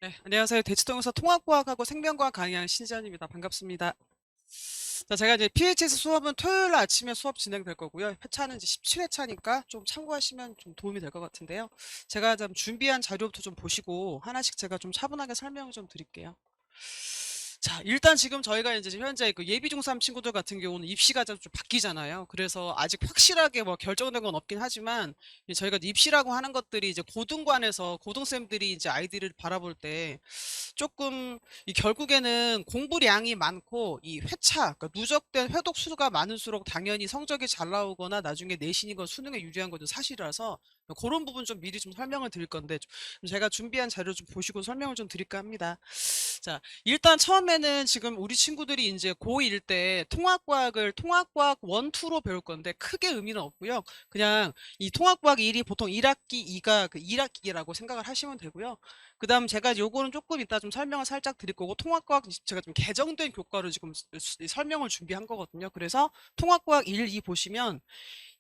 네, 안녕하세요. 대치동에서 통합과학하고 생명과학 강의하는 신지연입니다. 반갑습니다. 자, 제가 이제 PHS 수업은 토요일 날 아침에 수업 진행될 거고요. 회차는 이제 17회차니까 좀 참고하시면 좀 도움이 될 것 같은데요. 제가 좀 준비한 자료부터 좀 보시고 하나씩 제가 좀 차분하게 설명을 좀 드릴게요. 자, 일단 지금 저희가 이제 현재 그 예비 중3 친구들 같은 경우는 입시가 좀 바뀌잖아요. 그래서 아직 확실하게 뭐 결정된 건 없긴 하지만 저희가 입시라고 하는 것들이 이제 고등관에서 고등쌤들이 이제 아이들을 바라볼 때 조금 결국에는 공부량이 많고 이 회차, 그러니까 누적된 회독 수가 많을수록 당연히 성적이 잘 나오거나 나중에 내신이건 수능에 유리한 것도 사실이라서 그런 부분 좀 미리 좀 설명을 드릴 건데 제가 준비한 자료 좀 보시고 설명을 좀 드릴까 합니다. 자, 일단 처음에는 지금 우리 친구들이 이제 고1 때 통합과학을 통합과학 1, 2로 배울 건데 크게 의미는 없고요. 그냥 이 통합과학 1이 보통 1학기 2가 그 1학기라고 생각을 하시면 되고요. 그다음 제가 요거는 조금 이따 좀 설명을 살짝 드릴 거고 통합과학 제가 좀 개정된 교과로 지금 설명을 준비한 거거든요. 그래서 통합과학 1, 2 보시면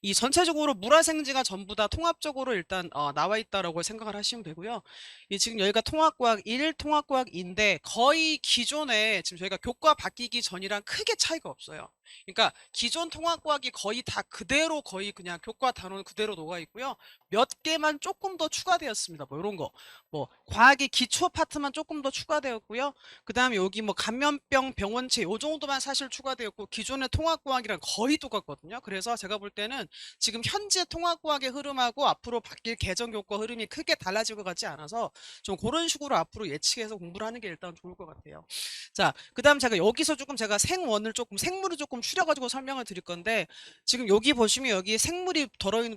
이 전체적으로 물화생지가 전부 다 통합적으로 일단 나와 있다라고 생각을 하시면 되고요. 이 지금 여기가 통합과학 1, 통합과학인데 거의 기존에 지금 저희가 교과 바뀌기 전이랑 크게 차이가 없어요. 그러니까 기존 통합과학이 거의 다 그대로 거의 그냥 교과 단원 그대로 녹아 있고요. 몇 개만 조금 더 추가되었습니다. 뭐 이런 거. 뭐 과학의 기초 파트만 조금 더 추가되었고요. 그다음에 여기 뭐 감염병 병원체 요 정도만 사실 추가되었고 기존의 통합과학이랑 거의 똑같거든요. 그래서 제가 볼 때는 지금 현재 통합과학의 흐름하고 앞으로 바뀔 개정교과 흐름이 크게 달라질 것 같지 않아서 좀 그런 식으로 앞으로 예측해서 공부를 하는 게 일단 좋을 것 같아요. 자, 그다음 제가 여기서 조금 제가 생물을 조금 추려가지고 설명을 드릴 건데 지금 여기 보시면 여기 생물이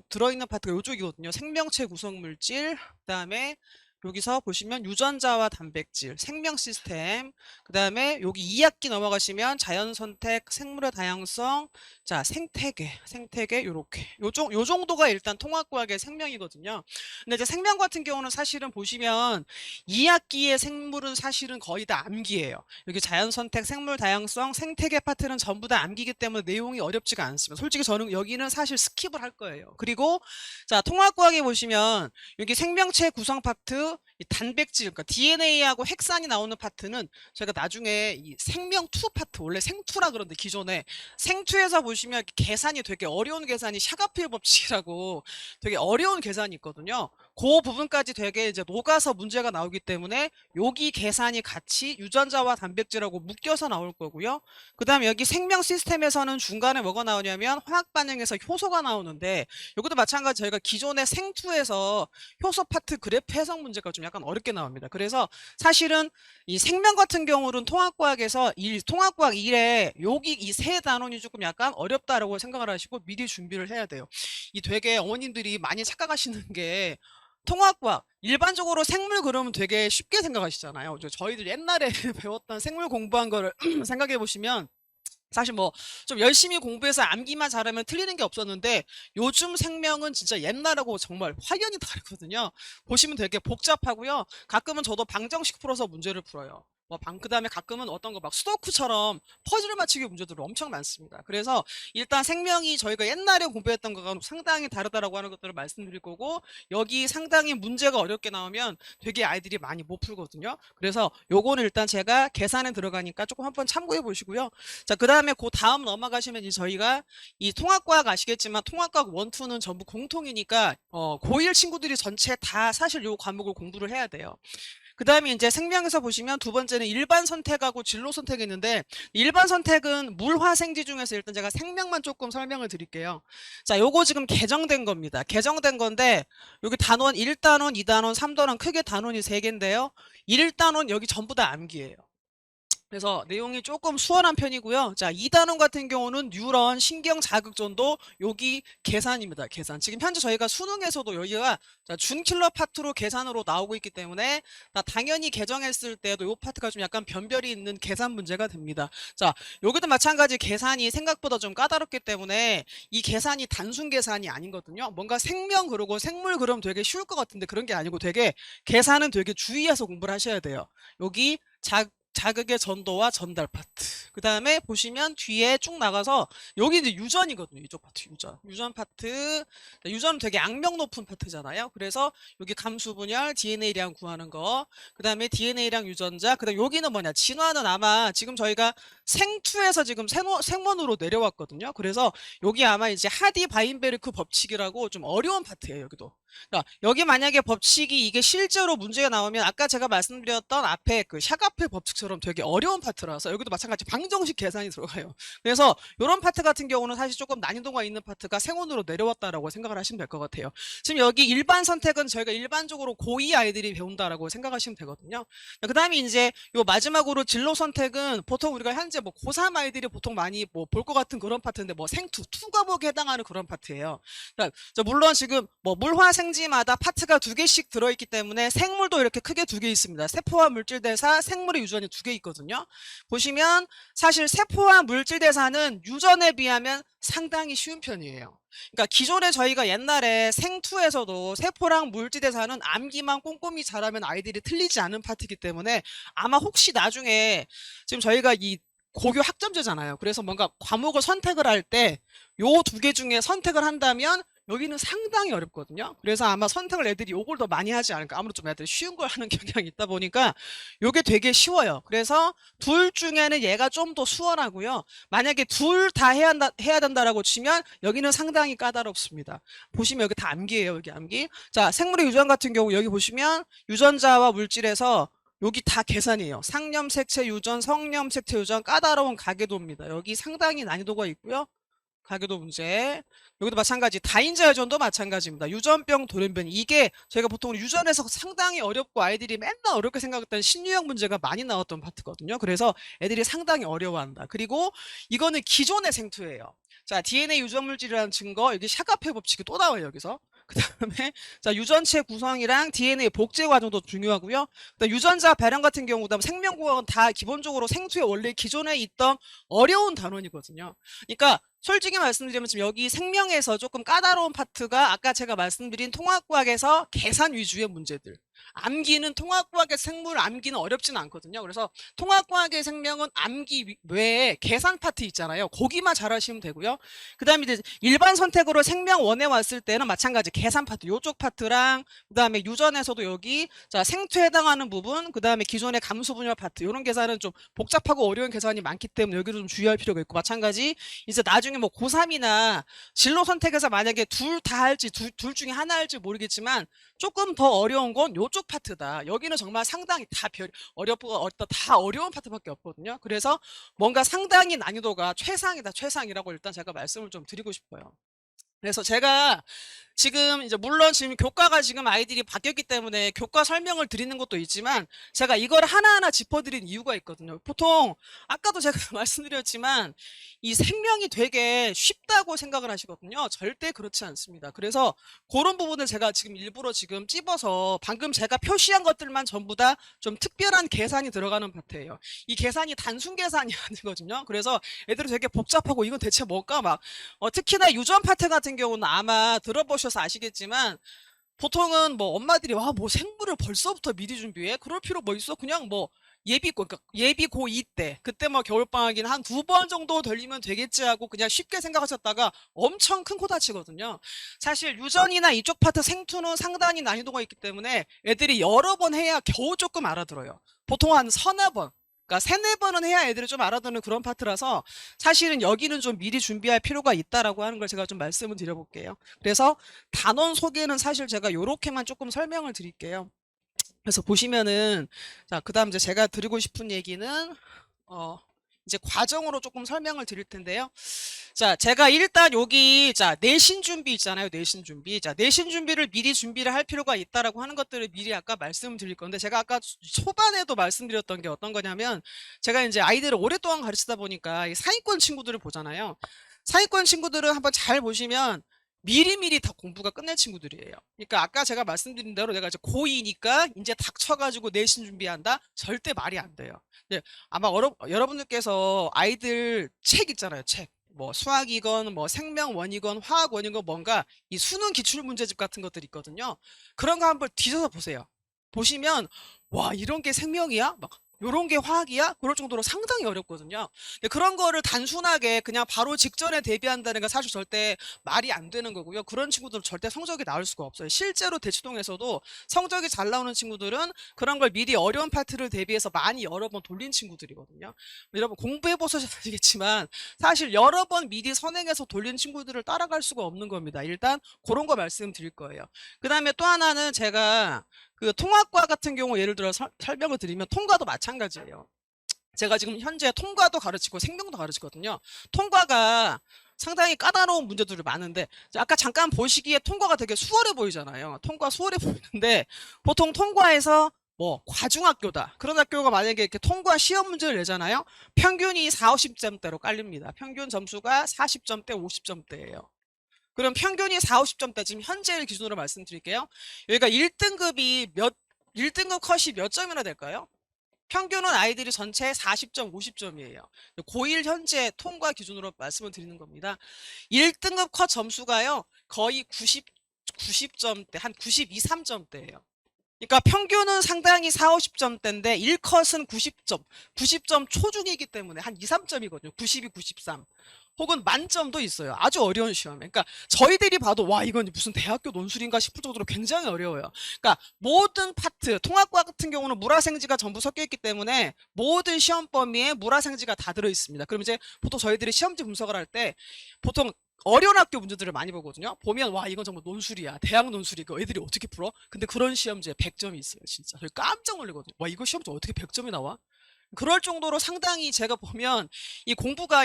들어있는 파트가 요쪽이거든요. 생명체 구성물질, 그다음에 여기서 보시면 유전자와 단백질, 생명 시스템, 그 다음에 여기 2학기 넘어가시면 자연선택, 생물의 다양성, 자, 생태계, 요렇게. 요 정도가 일단 통합과학의 생명이거든요. 근데 이제 생명 같은 경우는 사실은 보시면 2학기의 생물은 사실은 거의 다 암기예요. 여기 자연선택, 생물 다양성, 생태계 파트는 전부 다 암기기 때문에 내용이 어렵지가 않습니다. 솔직히 저는 여기는 사실 스킵을 할 거예요. 그리고 자, 통합과학에 보시면 여기 생명체 구성 파트, 이 단백질, 그러니까 DNA하고 핵산이 나오는 파트는 저희가 나중에 이 생명 2 파트, 원래 생투라 그러는데 기존에 생투에서 보시면 계산이 되게 어려운 계산이 샤가필 법칙이라고 되게 어려운 계산이 있거든요. 그 부분까지 되게 이제 녹아서 문제가 나오기 때문에 여기 계산이 같이 유전자와 단백질하고 묶여서 나올 거고요. 그 다음에 여기 생명 시스템에서는 중간에 뭐가 나오냐면 화학 반응에서 효소가 나오는데 이것도 마찬가지 저희가 기존의 생투에서 효소 파트 그래프 해석 문제가 좀 약간 어렵게 나옵니다. 그래서 사실은 이 생명 같은 경우는 통합과학 1에 여기 이 세 단원이 조금 약간 어렵다라고 생각을 하시고 미리 준비를 해야 돼요. 이 되게 어머님들이 많이 착각하시는 게 통합과학 일반적으로 생물 그러면 되게 쉽게 생각하시잖아요. 저희들 옛날에 배웠던 생물 공부한 거를 생각해 보시면 사실 뭐 좀 열심히 공부해서 암기만 잘하면 틀리는 게 없었는데 요즘 생명은 진짜 옛날하고 정말 확연히 다르거든요. 보시면 되게 복잡하고요. 가끔은 저도 방정식 풀어서 문제를 풀어요. 그다음에 가끔은 어떤 거 막 수도쿠처럼 퍼즐 맞추기 문제들이 엄청 많습니다. 그래서 일단 생명이 저희가 옛날에 공부했던 거가 상당히 다르다라고 하는 것들을 말씀드릴 거고 여기 상당히 문제가 어렵게 나오면 되게 아이들이 많이 못 풀거든요. 그래서 요거는 일단 제가 계산에 들어가니까 조금 한번 참고해 보시고요. 자, 그 다음에 그 다음 넘어가시면 이제 저희가 이 통합과학 아시겠지만 통합과학 1, 2는 전부 공통이니까 고1 친구들이 전체 다 사실 요 과목을 공부를 해야 돼요. 그 다음에 이제 생명에서 보시면 두 번째는 일반 선택하고 진로 선택이 있는데 일반 선택은 물화생지 중에서 일단 제가 생명만 조금 설명을 드릴게요. 자, 요거 지금 개정된 겁니다. 개정된 건데 여기 단원 1단원, 2단원, 3단원 크게 단원이 3개인데요. 1단원 여기 전부 다 암기예요. 그래서 내용이 조금 수월한 편이고요. 자, 2단원 같은 경우는 뉴런, 신경 자극전도 여기 계산입니다. 계산. 지금 현재 저희가 수능에서도 여기가 준킬러 파트로 계산으로 나오고 있기 때문에 당연히 개정했을 때도 이 파트가 좀 약간 변별이 있는 계산 문제가 됩니다. 자, 여기도 마찬가지 계산이 생각보다 좀 까다롭기 때문에 이 계산이 단순 계산이 아니거든요. 뭔가 생명 그러고 생물 그럼 되게 쉬울 것 같은데 그런 게 아니고 되게 계산은 되게 주의해서 공부를 하셔야 돼요. 여기 자극의 전도와 전달 파트. 그 다음에 보시면 뒤에 쭉 나가서 여기 이제 유전이거든요. 이쪽 파트 유전. 유전 파트. 유전은 되게 악명 높은 파트잖아요. 그래서 여기 감수 분열, DNA량 구하는 거. 그 다음에 DNA량 유전자. 그 다음에 여기는 뭐냐. 진화는 아마 지금 저희가 생투에서 지금 생원으로 내려왔거든요. 그래서 여기 아마 이제 하디 바인베르크 법칙이라고 좀 어려운 파트예요. 여기도. 그러니까 여기 만약에 법칙이 이게 실제로 문제가 나오면 아까 제가 말씀드렸던 앞에 그 샤가페 법칙처럼 되게 어려운 파트라서 여기도 마찬가지 방정식 계산이 들어가요. 그래서 이런 파트 같은 경우는 사실 조금 난이도가 있는 파트가 생원으로 내려왔다라고 생각을 하시면 될 것 같아요. 지금 여기 일반 선택은 저희가 일반적으로 고2 아이들이 배운다라고 생각하시면 되거든요. 그 다음에 이제 요 마지막으로 진로 선택은 보통 우리가 현재 뭐 고3 아이들이 보통 많이 뭐 볼 것 같은 그런 파트인데 뭐 생투, 투과목에 해당하는 그런 파트예요. 그러니까 물론 지금 뭐 물화생지마다 파트가 2개씩 들어있기 때문에 생물도 이렇게 크게 2개 있습니다. 세포와 물질대사, 생물의 유전이 2개 있거든요. 보시면 사실 세포와 물질대사는 유전에 비하면 상당히 쉬운 편이에요. 그러니까 기존에 저희가 옛날에 생투에서도 세포랑 물질대사는 암기만 꼼꼼히 잘하면 아이들이 틀리지 않은 파트이기 때문에 아마 혹시 나중에 지금 저희가 이 고교 학점제잖아요. 그래서 뭔가 과목을 선택을 할 때 요 2개 중에 선택을 한다면 여기는 상당히 어렵거든요. 그래서 아마 선택을 애들이 요걸 더 많이 하지 않을까. 아무래도 좀 애들이 쉬운 걸 하는 경향이 있다 보니까 요게 되게 쉬워요. 그래서 둘 중에는 얘가 좀 더 수월하고요. 만약에 둘 다 해야 된다라고 치면 여기는 상당히 까다롭습니다. 보시면 여기 다 암기예요. 여기 암기. 자, 생물의 유전 같은 경우 여기 보시면 유전자와 물질에서 여기 다 계산이에요. 상념 색채 유전, 성념 색채 유전, 까다로운 가계도입니다. 여기 상당히 난이도가 있고요. 가계도 문제. 여기도 마찬가지. 다인자 유전도 마찬가지입니다. 유전병, 돌연변이. 이게 저희가 보통 유전에서 상당히 어렵고 아이들이 맨날 어렵게 생각했던 신유형 문제가 많이 나왔던 파트거든요. 그래서 애들이 상당히 어려워한다. 그리고 이거는 기존의 생투예요. 자, DNA 유전물질이라는 증거, 여기 샤가페 법칙이 또 나와요, 여기서. 그 다음에, 자, 유전체 구성이랑 DNA 복제 과정도 중요하고요. 유전자 배량 같은 경우, 그다음 생명공학은 다 기본적으로 생투의 원래 기존에 있던 어려운 단원이거든요. 그러니까 솔직히 말씀드리면 지금 여기 생명에서 조금 까다로운 파트가 아까 제가 말씀드린 통합과학에서 계산 위주의 문제들. 암기는 통합과학의 생물 암기는 어렵지는 않거든요. 그래서 통합과학의 생명은 암기 외에 계산 파트 있잖아요. 거기만 잘하시면 되고요. 그 다음에 이제 일반 선택으로 생명 원에 왔을 때는 마찬가지 계산 파트 요쪽 파트랑 그 다음에 유전에서도 여기 자 생투에 해당하는 부분 그 다음에 기존의 감수 분열 파트 이런 계산은 좀 복잡하고 어려운 계산이 많기 때문에 여기도 좀 주의할 필요가 있고 마찬가지 이제 나중에 뭐 고3이나 진로 선택에서 만약에 둘 다 할지 둘 중에 하나 할지 모르겠지만 조금 더 어려운 건 요쪽 파트다. 여기는 정말 상당히 다 어렵고 다 어려운 파트밖에 없거든요. 그래서 뭔가 상당히 난이도가 최상이다. 최상이라고 일단 제가 말씀을 좀 드리고 싶어요. 그래서 제가 지금 이제 물론 지금 교과가 지금 아이들이 바뀌었기 때문에 교과 설명을 드리는 것도 있지만 제가 이걸 하나하나 짚어드린 이유가 있거든요. 보통 아까도 제가 말씀드렸지만 이 생명이 되게 쉽다고 생각을 하시거든요. 절대 그렇지 않습니다. 그래서 그런 부분을 제가 지금 일부러 지금 찝어서 방금 제가 표시한 것들만 전부 다 좀 특별한 계산이 들어가는 파트예요. 이 계산이 단순 계산이 아니거든요. 그래서 애들이 되게 복잡하고 이건 대체 뭘까 막 특히나 유전 파트 같은 경우는 아마 들어보셔서 아시겠지만 보통은 뭐 엄마들이 와 뭐 생물을 벌써부터 미리 준비해? 그럴 필요 뭐 있어? 그냥 뭐 그러니까 예비 고2 때 그때 뭐 겨울방학이나 한 2번 정도 돌리면 되겠지 하고 그냥 쉽게 생각하셨다가 엄청 큰 코 다치거든요. 사실 유전이나 이쪽 파트 생투는 상당히 난이도가 있기 때문에 애들이 여러 번 해야 겨우 조금 알아들어요. 보통 한 서너 번 그러니까 3-4번은 해야 애들이 좀 알아듣는 그런 파트라서 사실은 여기는 좀 미리 준비할 필요가 있다라고 하는 걸 제가 좀 말씀을 드려볼게요. 그래서 단원 소개는 사실 제가 요렇게만 조금 설명을 드릴게요. 그래서 보시면은 자, 그다음 이제 제가 드리고 싶은 얘기는 이제 과정으로 조금 설명을 드릴 텐데요. 자, 제가 일단 여기 자, 내신 준비 있잖아요. 내신 준비. 자, 내신 준비를 미리 준비를 할 필요가 있다라고 하는 것들을 미리 아까 말씀드릴 건데 제가 아까 초반에도 말씀드렸던 게 어떤 거냐면 제가 이제 아이들을 오랫동안 가르치다 보니까 이 상위권 친구들을 보잖아요. 상위권 친구들은 한번 잘 보시면 미리미리 다 공부가 끝낸 친구들이에요. 그러니까 아까 제가 말씀드린 대로 내가 이제 고2니까 이제 닥쳐가지고 내신 준비한다? 절대 말이 안 돼요. 근데 아마 여러분들께서 아이들 책 있잖아요. 책. 뭐 수학이건 뭐 생명원이건 화학원이건 뭔가 이 수능 기출문제집 같은 것들 있거든요. 그런 거 한번 뒤져서 보세요. 보시면 와 이런 게 생명이야? 막 요런 게 화학이야? 그럴 정도로 상당히 어렵거든요. 근데 그런 거를 단순하게 그냥 바로 직전에 대비한다는 게 사실 절대 말이 안 되는 거고요. 그런 친구들은 절대 성적이 나올 수가 없어요. 실제로 대치동에서도 성적이 잘 나오는 친구들은 그런 걸 미리 어려운 파트를 대비해서 많이 여러 번 돌린 친구들이거든요. 여러분 공부해 보셔야겠지만 사실 여러 번 미리 선행해서 돌린 친구들을 따라갈 수가 없는 겁니다. 일단 그런 거 말씀드릴 거예요. 그 다음에 또 하나는 제가 그 통합과 같은 경우 예를 들어 설명을 드리면 통과도 마찬가지예요. 제가 지금 현재 통과도 가르치고 생명도 가르치거든요. 통과가 상당히 까다로운 문제들이 많은데 아까 잠깐 보시기에 통과가 되게 수월해 보이잖아요. 통과 수월해 보이는데 보통 통과에서 뭐 과중학교다. 그런 학교가 만약에 이렇게 통과 시험 문제를 내잖아요. 평균이 4, 50점대로 깔립니다. 평균 점수가 40점대, 50점대예요. 그럼 평균이 4, 50점대 지금 현재를 기준으로 말씀드릴게요. 여기가 1등급이 1등급 컷이 몇 점이나 될까요? 평균은 아이들이 전체 40점, 50점이에요. 고1 현재 통과 기준으로 말씀을 드리는 겁니다. 1등급 컷 점수가요, 거의 90점대, 한 92, 3점대예요. 그러니까 평균은 상당히 4, 50점대인데 1컷은 90점, 90점 초중이기 때문에 한 2, 3점이거든요. 92, 93. 혹은 만점도 있어요. 아주 어려운 시험에. 그러니까 저희들이 봐도 와 이건 무슨 대학교 논술인가 싶을 정도로 굉장히 어려워요. 그러니까 모든 파트, 통합과 같은 경우는 물화생지가 전부 섞여 있기 때문에 모든 시험 범위에 물화생지가 다 들어 있습니다. 그럼 이제 보통 저희들이 시험지 분석을 할 때 보통 어려운 학교 문제들을 많이 보거든요. 보면 와 이건 정말 논술이야. 대학 논술이고 애들이 어떻게 풀어? 근데 그런 시험지에 100점이 있어요. 진짜. 저희 깜짝 놀라거든요. 와 이거 시험지 어떻게 100점이 나와? 그럴 정도로 상당히 제가 보면 이 공부가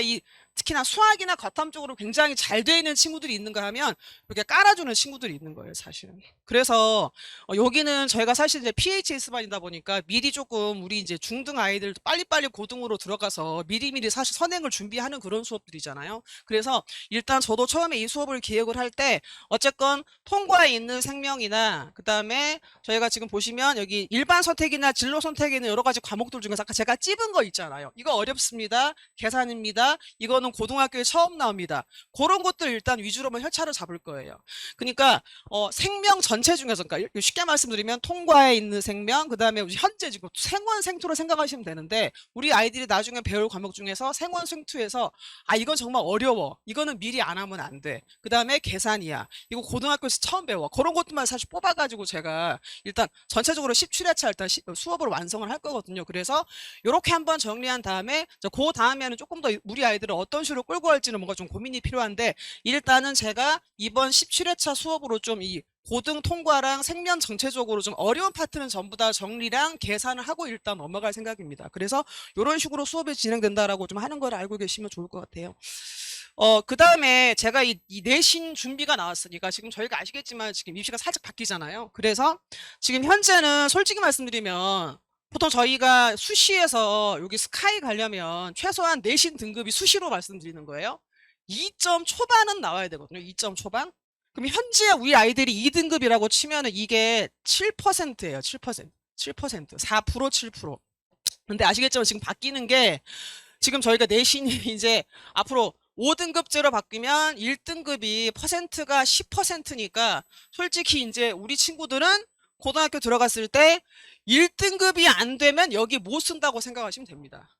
특히나 수학이나 과탐 쪽으로 굉장히 잘 돼 있는 친구들이 있는가 하면 이렇게 깔아주는 친구들이 있는 거예요, 사실은. 그래서 여기는 저희가 사실 이제 PHS반이다 보니까 미리 조금 우리 이제 중등 아이들 빨리빨리 고등으로 들어가서 미리미리 사실 선행을 준비하는 그런 수업들이잖아요. 그래서 일단 저도 처음에 이 수업을 기획을 할 때 어쨌건 통과에 있는 생명이나 그다음에 저희가 지금 보시면 여기 일반 선택이나 진로 선택에 있는 여러 가지 과목들 중에서 아까 제가 찝은 거 있잖아요. 이거 어렵습니다. 계산입니다. 이거는 고등학교에 처음 나옵니다. 그런 것들 일단 위주로만 혈차를 잡을 거예요. 그러니까 생명 전체 중에서 그러니까 쉽게 말씀드리면 통과에 있는 생명, 그다음에 현재 지금 생원 생투로 생각하시면 되는데 우리 아이들이 나중에 배울 과목 중에서 생원 생투에서 아 이건 정말 어려워. 이거는 미리 안 하면 안 돼. 그다음에 계산이야. 이거 고등학교에서 처음 배워. 그런 것들만 사실 뽑아가지고 제가 일단 전체적으로 17회차 일단 수업을 완성을 할 거거든요. 그래서 이렇게 한번 정리한 다음에 그 다음에는 조금 더 우리 아이들을 어떤 식으로 끌고 갈지는 뭔가 좀 고민이 필요한데 일단은 제가 이번 17회차 수업으로 좀 이 고등 통과랑 생명 전체적으로 좀 어려운 파트는 전부 다 정리랑 계산을 하고 일단 넘어갈 생각입니다. 그래서 이런 식으로 수업이 진행된다라고 좀 하는 걸 알고 계시면 좋을 것 같아요. 그 다음에 제가 이 내신 준비가 나왔으니까 지금 저희가 아시겠지만 지금 입시가 살짝 바뀌잖아요. 그래서 지금 현재는 솔직히 말씀드리면 보통 저희가 수시에서 여기 스카이 가려면 최소한 내신 등급이 수시로 말씀드리는 거예요. 2점 초반은 나와야 되거든요. 2점 초반. 그럼 현재 우리 아이들이 2등급이라고 치면은 이게 7%예요. 7%. 7%. 4%, 7%. 근데 아시겠지만 지금 바뀌는 게 지금 저희가 내신이 이제 앞으로 5등급제로 바뀌면 1등급이 퍼센트가 10%니까 솔직히 이제 우리 친구들은 고등학교 들어갔을 때 1등급이 안 되면 여기 못 쓴다고 생각하시면 됩니다.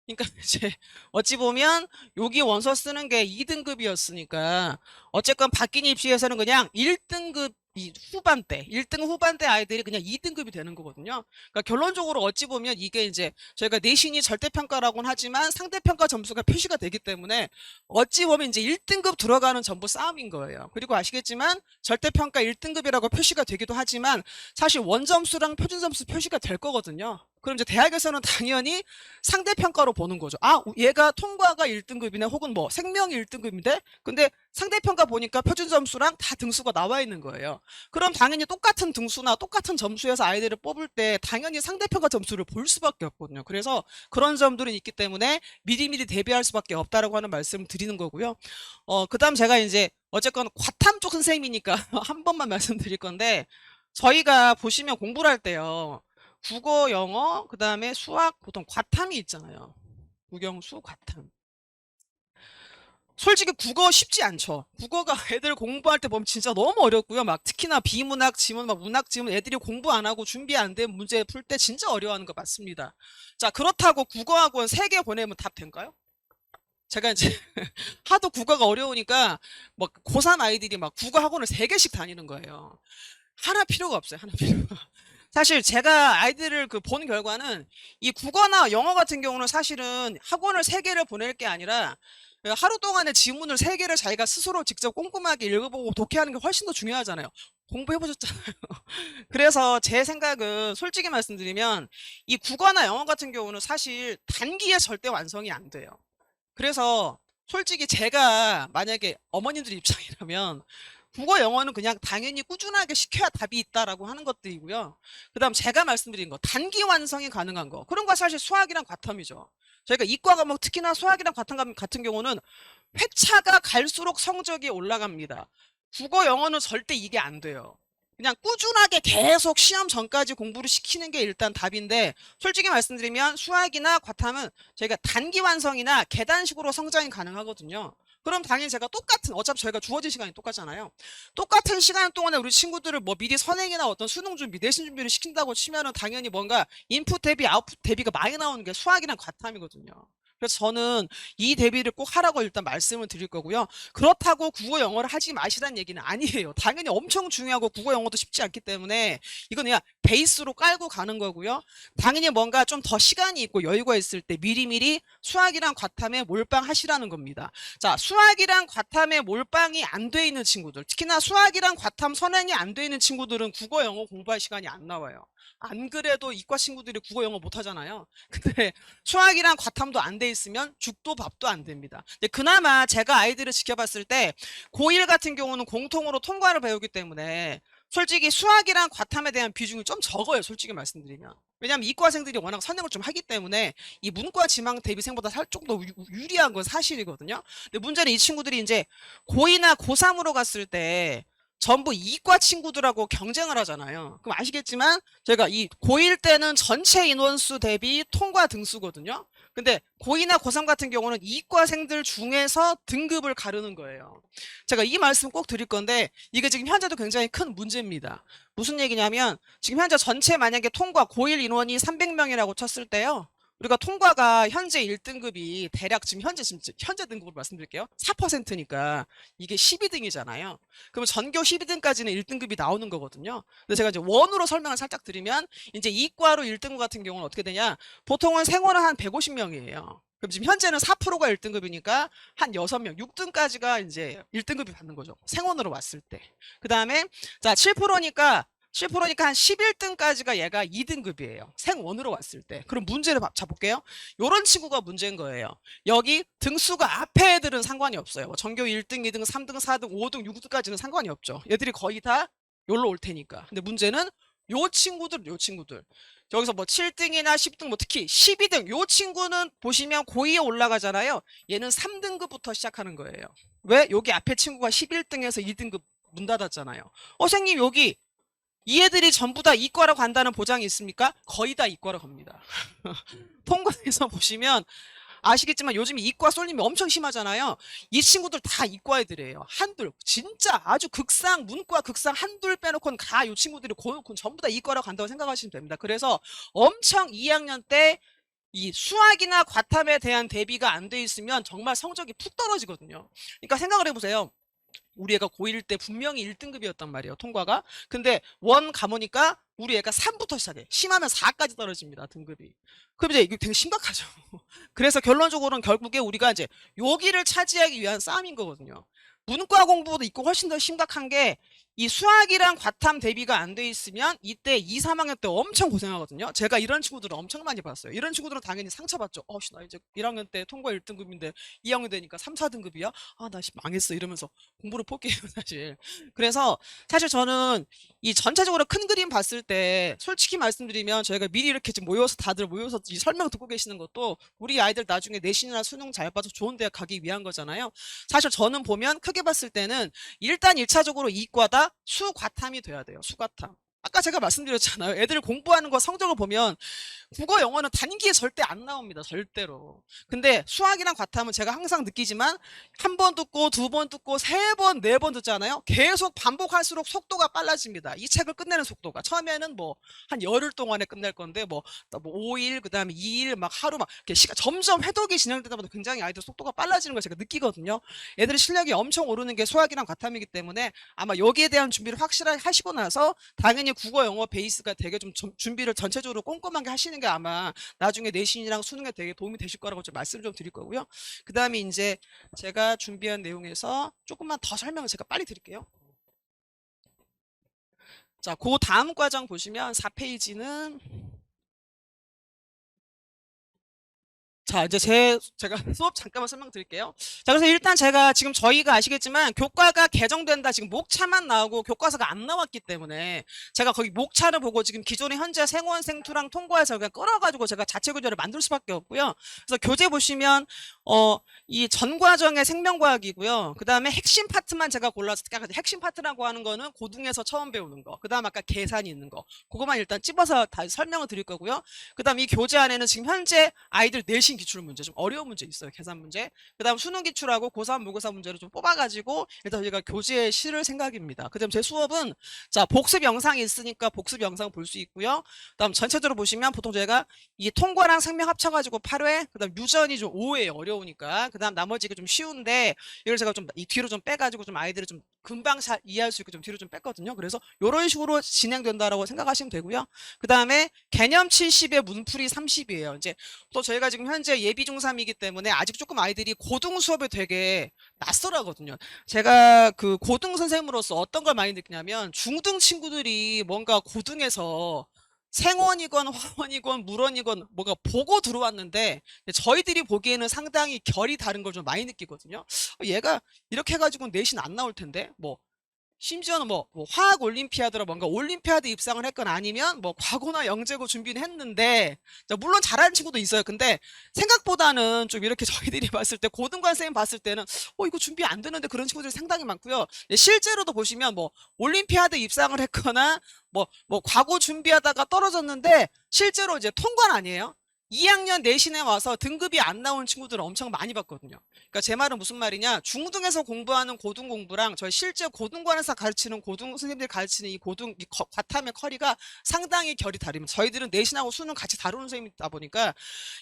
그러니까 이제 어찌 보면 여기 원서 쓰는 게 2등급이었으니까 어쨌건 바뀐 입시에서는 그냥 1등급 후반대, 1등 후반대 아이들이 그냥 2등급이 되는 거거든요. 그러니까 결론적으로 어찌 보면 이게 이제 저희가 내신이 절대평가라고는 하지만 상대평가 점수가 표시가 되기 때문에 어찌 보면 이제 1등급 들어가는 전부 싸움인 거예요. 그리고 아시겠지만 절대평가 1등급이라고 표시가 되기도 하지만 사실 원점수랑 표준점수 표시가 될 거거든요. 그럼 이제 대학에서는 당연히 상대평가로 보는 거죠. 아, 얘가 통과가 1등급이네 혹은 뭐 생명이 1등급인데 근데 상대평가 보니까 표준점수랑 다 등수가 나와 있는 거예요. 그럼 당연히 똑같은 등수나 똑같은 점수에서 아이들을 뽑을 때 당연히 상대평가 점수를 볼 수밖에 없거든요. 그래서 그런 점들은 있기 때문에 미리미리 대비할 수밖에 없다라고 하는 말씀을 드리는 거고요. 그다음 제가 이제 어쨌건 과탐 쪽 선생님이니까 한 번만 말씀드릴 건데 저희가 보시면 공부를 할 때요. 국어, 영어, 그다음에 수학 보통 과탐이 있잖아요. 국영수, 과탐. 솔직히 국어 쉽지 않죠. 국어가 애들 공부할 때 보면 진짜 너무 어렵고요. 막 특히나 비문학 지문, 막 문학 지문 애들이 공부 안 하고 준비 안 된 문제 풀 때 진짜 어려워하는 거 맞습니다. 자, 그렇다고 국어학원 3개 보내면 답 된가요? 제가 이제 하도 국어가 어려우니까 막 고3 아이들이 막 국어 학원을 3개씩 다니는 거예요. 하나 필요가 없어요. 하나 필요가. 사실 제가 아이들을 본 결과는 이 국어나 영어 같은 경우는 사실은 학원을 3개를 보낼 게 아니라 하루 동안에 지문을 3개를 자기가 스스로 직접 꼼꼼하게 읽어보고 독해하는 게 훨씬 더 중요하잖아요. 공부해보셨잖아요. 그래서 제 생각은 솔직히 말씀드리면 이 국어나 영어 같은 경우는 사실 단기에 절대 완성이 안 돼요. 그래서 솔직히 제가 만약에 어머님들 입장이라면 국어 영어는 그냥 당연히 꾸준하게 시켜야 답이 있다라고 하는 것들이고요. 그다음 제가 말씀드린 거 단기 완성이 가능한 거 그런 거 사실 수학이랑 과탐이죠. 저희가 이과 과목 특히나 수학이랑 과탐 같은 경우는 회차가 갈수록 성적이 올라갑니다. 국어 영어는 절대 이게 안 돼요. 그냥 꾸준하게 계속 시험 전까지 공부를 시키는 게 일단 답인데 솔직히 말씀드리면 수학이나 과탐은 저희가 단기 완성이나 계단식으로 성장이 가능하거든요. 그럼 당연히 제가 똑같은 어차피 저희가 주어진 시간이 똑같잖아요. 똑같은 시간 동안에 우리 친구들을 뭐 미리 선행이나 어떤 수능 준비, 내신 준비를 시킨다고 치면은 당연히 뭔가 인풋 대비 아웃풋 대비가 많이 나오는 게 수학이랑 과탐이거든요. 그래서 저는 이 대비를 꼭 하라고 일단 말씀을 드릴 거고요. 그렇다고 국어 영어를 하지 마시라는 얘기는 아니에요. 당연히 엄청 중요하고 국어 영어도 쉽지 않기 때문에 이건 그냥 베이스로 깔고 가는 거고요. 당연히 뭔가 좀 더 시간이 있고 여유가 있을 때 미리미리 수학이랑 과탐에 몰빵하시라는 겁니다. 자, 수학이랑 과탐에 몰빵이 안 돼 있는 친구들, 특히나 수학이랑 과탐 선행이 안 돼 있는 친구들은 국어 영어 공부할 시간이 안 나와요. 안 그래도 이과 친구들이 국어 영어 못 하잖아요. 근데 수학이랑 과탐도 안 돼 있으면 죽도 밥도 안 됩니다. 근데 그나마 제가 아이들을 지켜봤을 때 고1 같은 경우는 공통으로 통과를 배우기 때문에 솔직히 수학이랑 과탐에 대한 비중이 좀 적어요. 솔직히 말씀드리면. 왜냐하면 이과생들이 워낙 선행을 좀 하기 때문에 이 문과 지망 대비생보다 조금 더 유리한 건 사실이거든요. 근데 문제는 이 친구들이 이제 고2나 고3으로 갔을 때 전부 이과 친구들하고 경쟁을 하잖아요. 그럼 아시겠지만 제가 이 고1 때는 전체 인원수 대비 통과 등수거든요. 근데 고2나 고3 같은 경우는 이과생들 중에서 등급을 가르는 거예요. 제가 이 말씀 꼭 드릴 건데 이게 지금 현재도 굉장히 큰 문제입니다. 무슨 얘기냐면 지금 현재 전체 만약에 통과 고1 인원이 300명이라고 쳤을 때요. 우리가 통과가 현재 1등급이 대략 지금 현재 등급으로 말씀드릴게요. 4%니까 이게 12등이잖아요. 그러면 전교 12등까지는 1등급이 나오는 거거든요. 근데 제가 이제 원으로 설명을 살짝 드리면 이제 이과로 1등급 같은 경우는 어떻게 되냐? 보통은 생원은 한 150명이에요. 그럼 지금 현재는 4%가 1등급이니까 한 6명, 6등까지가 이제 1등급이 받는 거죠. 생원으로 왔을 때. 그 다음에 자 7%니까 한 11등까지가 얘가 2등급이에요. 생원으로 왔을 때. 그럼 문제를 잡볼게요. 요런 친구가 문제인 거예요. 여기 등수가 앞에 애들은 상관이 없어요. 전교 1등, 2등, 3등, 4등, 5등, 6등까지는 상관이 없죠. 얘들이 거의 다 요로 올 테니까. 근데 문제는 요 친구들. 여기서 뭐 7등이나 10등, 뭐 특히 12등, 요 친구는 보시면 고2에 올라가잖아요. 얘는 3등급부터 시작하는 거예요. 왜? 여기 앞에 친구가 11등에서 2등급 문 닫았잖아요. 선생님, 여기 이 애들이 전부 다 이과로 간다는 보장이 있습니까? 거의 다 이과로 갑니다. 통과해서 보시면 아시겠지만 요즘 이과 쏠림이 엄청 심하잖아요. 이 친구들 다 이과 애들이에요. 한둘 진짜 아주 극상 문과 극상 한둘 빼놓고는 다 이 친구들이 전부 다 이과로 간다고 생각하시면 됩니다. 그래서 엄청 2학년 때 이 수학이나 과탐에 대한 대비가 안 돼 있으면 정말 성적이 푹 떨어지거든요. 그러니까 생각을 해보세요. 우리 애가 고1 때 분명히 1등급이었단 말이에요. 통과가. 근데 원 가보니까 우리 애가 3부터 시작해. 심하면 4까지 떨어집니다. 등급이. 그럼 이제 이게 되게 심각하죠. 그래서 결론적으로는 결국에 우리가 이제 여기를 차지하기 위한 싸움인 거거든요. 문과 공부도 있고 훨씬 더 심각한 게 이 수학이랑 과탐 대비가 안 돼 있으면 이때 2, 3학년 때 엄청 고생하거든요. 제가 이런 친구들을 엄청 많이 봤어요. 이런 친구들은 당연히 상처받죠. 나 이제 1학년 때 통과 1등급인데 2학년 되니까 3, 4등급이야? 나 망했어. 이러면서 공부를 포기해요, 사실. 그래서 사실 저는 이 전체적으로 큰 그림 봤을 때 솔직히 말씀드리면 저희가 미리 이렇게 지금 다들 모여서 이 설명 듣고 계시는 것도 우리 아이들 나중에 내신이나 수능 잘 봐서 좋은 대학 가기 위한 거잖아요. 사실 저는 보면 크게 봤을 때는 일단 1차적으로 이과다 수과탐이 돼야 돼요. 수과탐. 아까 제가 말씀드렸잖아요. 애들 공부하는 거 성적을 보면 국어 영어는 단기에 절대 안 나옵니다. 절대로. 근데 수학이랑 과탐은 제가 항상 느끼지만 한 번 듣고 두 번 듣고 세 번, 네 번 듣잖아요. 계속 반복할수록 속도가 빨라집니다. 이 책을 끝내는 속도가. 처음에는 뭐 한 열흘 동안에 끝낼 건데 뭐 5일, 그다음에 2일 막 하루 막 이렇게 시간 점점 회독이 진행되다 보면 굉장히 아이들 속도가 빨라지는 걸 제가 느끼거든요. 애들의 실력이 엄청 오르는 게 수학이랑 과탐이기 때문에 아마 여기에 대한 준비를 확실하게 하시고 나서 당연히 국어 영어 베이스가 되게 좀 준비를 전체적으로 꼼꼼하게 하시는 게 아마 나중에 내신이랑 수능에 되게 도움이 되실 거라고 좀 말씀 좀 드릴 거고요. 그다음에 이제 제가 준비한 내용에서 조금만 더 설명을 제가 빨리 드릴게요. 자, 그 다음 과정 보시면 4페이지는 자, 이제 제가 수업 잠깐만 설명드릴게요. 자, 그래서 일단 제가 지금 저희가 아시겠지만 교과가 개정된다. 지금 목차만 나오고 교과서가 안 나왔기 때문에 제가 거기 목차를 보고 지금 기존의 현재 생원, 생투랑 통과해서 그냥 끌어가지고 제가 자체 교재를 만들 수밖에 없고요. 그래서 교재 보시면 이 전 과정의 생명과학이고요. 그 다음에 핵심 파트만 제가 골라서 핵심 파트라고 하는 거는 고등에서 처음 배우는 거. 그 다음 아까 계산이 있는 거. 그거만 일단 찝어서 다 설명을 드릴 거고요. 그 다음 이 교재 안에는 지금 현재 아이들 내신 기출 문제, 좀 어려운 문제 있어요. 계산 문제. 그 다음 수능 기출하고 고3 모의고사 문제를 좀 뽑아가지고 일단 저희가 교재에 실을 생각입니다. 그 다음 제 수업은 자, 복습 영상이 있으니까 복습 영상 볼 수 있고요. 그 다음 전체적으로 보시면 보통 저희가 이 통과랑 생명 합쳐가지고 8회, 그 다음 유전이 좀 5회 어려우니까, 그 다음 나머지가 좀 쉬운데 이걸 제가 좀 이 뒤로 좀 빼가지고 좀 아이들을 좀 금방 잘 이해할 수 있게 좀 뒤로 좀 뺐거든요. 그래서 이런 식으로 진행된다라고 생각하시면 되고요. 그 다음에 개념 70에 문풀이 30이에요. 이제 또 저희가 지금 현재 예비 중3이기 때문에 아직 조금 아이들이 고등 수업에 되게 낯설하거든요. 제가 그 고등 선생님으로서 어떤 걸 많이 느끼냐면 중등 친구들이 뭔가 고등에서 생원이건 화원이건 물원이건 뭔가 보고 들어왔는데 저희들이 보기에는 상당히 결이 다른 걸 좀 많이 느끼거든요. 얘가 이렇게 해가지고 내신 안 나올 텐데 뭐 심지어는 뭐 화학 올림피아드로 뭔가 올림피아드 입상을 했건 아니면 뭐 과거나 영재고 준비는 했는데 물론 잘하는 친구도 있어요. 근데 생각보다는 좀 이렇게 저희들이 봤을 때 고등관 선생님 봤을 때는 이거 준비 안 되는데 그런 친구들이 상당히 많고요. 실제로도 보시면 뭐 올림피아드 입상을 했거나 뭐 과거 준비하다가 떨어졌는데 실제로 이제 통과는 아니에요. 2학년 내신에 와서 등급이 안 나온 친구들을 엄청 많이 봤거든요. 그러니까 제 말은 무슨 말이냐, 중등에서 공부하는 고등 공부랑 저희 실제 고등관에서 가르치는 고등 선생님들이 가르치는 이 과탐의 커리가 상당히 결이 다릅니다. 저희들은 내신하고 수능 같이 다루는 선생님이다 보니까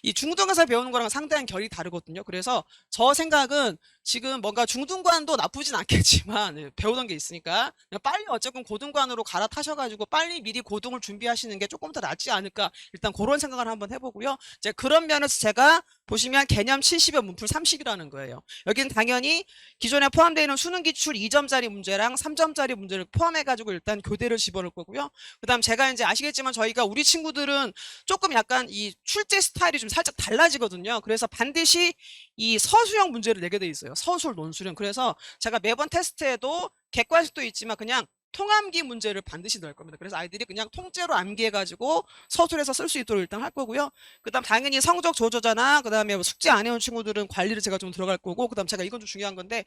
이 중등에서 배우는 거랑 상당히 결이 다르거든요. 그래서 저 생각은 지금 뭔가 중등관도 나쁘진 않겠지만 배우던 게 있으니까 빨리 어쨌든 고등관으로 갈아타셔가지고 빨리 미리 고등을 준비하시는 게 조금 더 낫지 않을까, 일단 그런 생각을 한번 해보고요. 이제 그런 면에서 제가 보시면 개념 70에 문풀 30이라는 거예요. 여기는 당연히 기존에 포함되어 있는 수능 기출 2점짜리 문제랑 3점짜리 문제를 포함해가지고 일단 교대를 집어넣을 거고요. 그 다음 제가 이제 아시겠지만 저희가 우리 친구들은 조금 약간 이 출제 스타일이 좀 살짝 달라지거든요. 그래서 반드시 이 서술형 문제를 내게 돼 있어요. 서술, 논술형. 그래서 제가 매번 테스트에도 객관식도 있지만 그냥 통암기 문제를 반드시 넣을 겁니다. 그래서 아이들이 그냥 통째로 암기해가지고 서술해서 쓸 수 있도록 일단 할 거고요. 그 다음 당연히 성적 조조자나 그 다음에 뭐 숙제 안 해온 친구들은 관리를 제가 좀 들어갈 거고, 그 다음 제가 이건 좀 중요한 건데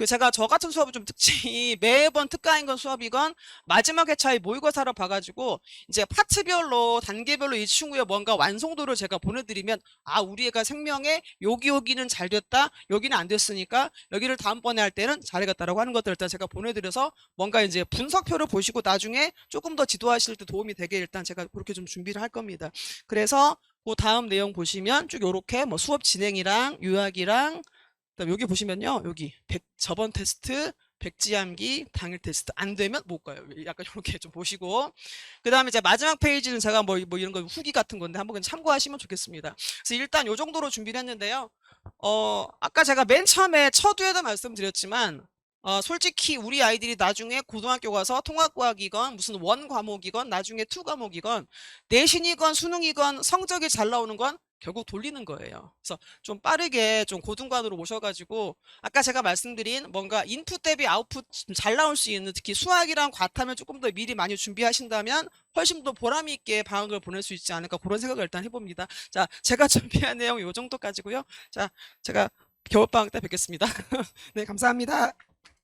제가 저 같은 수업은 좀 특징이 매번 특가인건 수업이건 마지막 회차에 모의고사로 봐가지고 이제 파트별로 단계별로 이 친구의 뭔가 완성도를 제가 보내드리면 우리 애가 생명에 여기는 잘 됐다, 여기는 안 됐으니까 여기를 다음번에 할 때는 잘해갔다라고 하는 것들 일단 제가 보내드려서 뭔가 이제 분석표를 보시고 나중에 조금 더 지도하실 때 도움이 되게 일단 제가 그렇게 좀 준비를 할 겁니다. 그래서 그 다음 내용 보시면 쭉 요렇게 뭐 수업 진행이랑 요약이랑 그다음 여기 보시면요, 여기 저번 테스트 백지암기 당일 테스트 안 되면 못 가요. 약간 이렇게 좀 보시고, 그 다음에 이제 마지막 페이지는 제가 뭐 이런 거 후기 같은 건데 한번 참고하시면 좋겠습니다. 그래서 일단 요 정도로 준비를 했는데요. 아까 제가 맨 처음에 첫후에도 말씀드렸지만 솔직히 우리 아이들이 나중에 고등학교 가서 통합과학이건 무슨 원 과목이건 나중에 투 과목이건 내신이건 수능이건 성적이 잘 나오는 건 결국 돌리는 거예요. 그래서 좀 빠르게 좀 고등관으로 오셔가지고 아까 제가 말씀드린 뭔가 인풋 대비 아웃풋 잘 나올 수 있는 특히 수학이랑 과탐을 조금 더 미리 많이 준비하신다면 훨씬 더 보람 있게 방학을 보낼 수 있지 않을까, 그런 생각을 일단 해봅니다. 자, 제가 준비한 내용 요 정도까지고요. 자, 제가 겨울방학 때 뵙겠습니다. 네, 감사합니다.